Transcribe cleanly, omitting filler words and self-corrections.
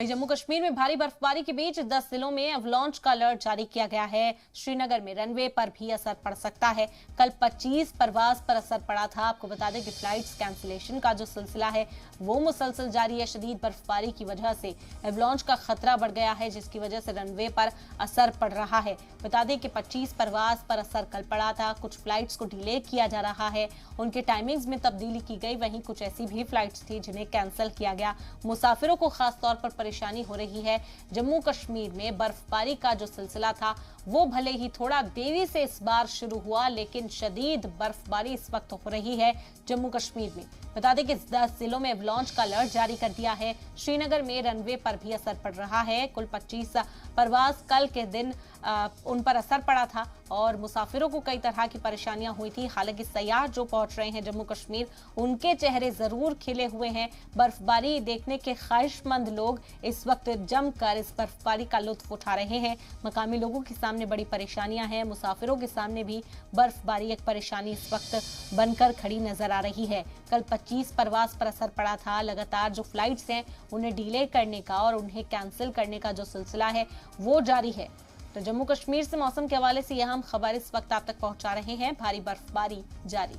जम्मू कश्मीर में भारी बर्फबारी के बीच 10 जिलों में अवलॉन्च का अलर्ट जारी किया गया है। श्रीनगर में रनवे पर भी असर पड़ सकता है। कल 25 परवाज पर असर पड़ा था। आपको बता दें कि फ्लाइट्स कैंसिलेशन का जो सिलसिला है वो मुसलसल जारी है। शदीद बर्फबारी की वजह से अवलॉन्च का खतरा बढ़ गया है, जिसकी वजह से रनवे पर असर पड़ रहा है। बता दें कि 25 परवाज पर असर कल पड़ा था। कुछ फ्लाइट्स को डिले किया जा रहा है, उनके टाइमिंग्स में तब्दीली की गई। वहीं कुछ ऐसी भी फ्लाइट्स थी जिन्हें कैंसिल किया गया। मुसाफिरों को खासतौर पर परेशानी हो रही है। जम्मू कश्मीर में बर्फबारी का जो सिलसिला था वो भले ही थोड़ा देरी से इस बार शुरू हुआ, लेकिन शदीद बर्फबारी इस वक्त हो रही है जम्मू कश्मीर में। बता दें कि 10 जिलों में अवलॉन्च का अलर्ट जारी कर दिया है। श्रीनगर में रनवे पर भी असर पड़ रहा है। कुल 25 परवाज कल के दिन उन पर असर पड़ा था और मुसाफिरों को कई तरह की परेशानियां हुई थी। हालांकि सयाह जो पहुंच रहे हैं जम्मू कश्मीर, उनके चेहरे जरूर खिले हुए हैं। बर्फबारी देखने के ख्वाहिशमंद लोग इस वक्त जमकर इस बर्फबारी का लुत्फ उठा रहे हैं। मकामी लोगों के सामने बड़ी परेशानियां हैं। मुसाफिरों के सामने भी बर्फबारी एक परेशानी इस वक्त बनकर खड़ी नजर आ रही है। कल 25 परवाज पर असर पड़ा था। लगातार जो फ्लाइट्स हैं उन्हें डिले करने का और उन्हें कैंसिल करने का जो सिलसिला है वो जारी है। तो जम्मू कश्मीर से मौसम के हवाले से यह हम खबर इस वक्त आप तक पहुंचा रहे हैं। भारी बर्फबारी जारी।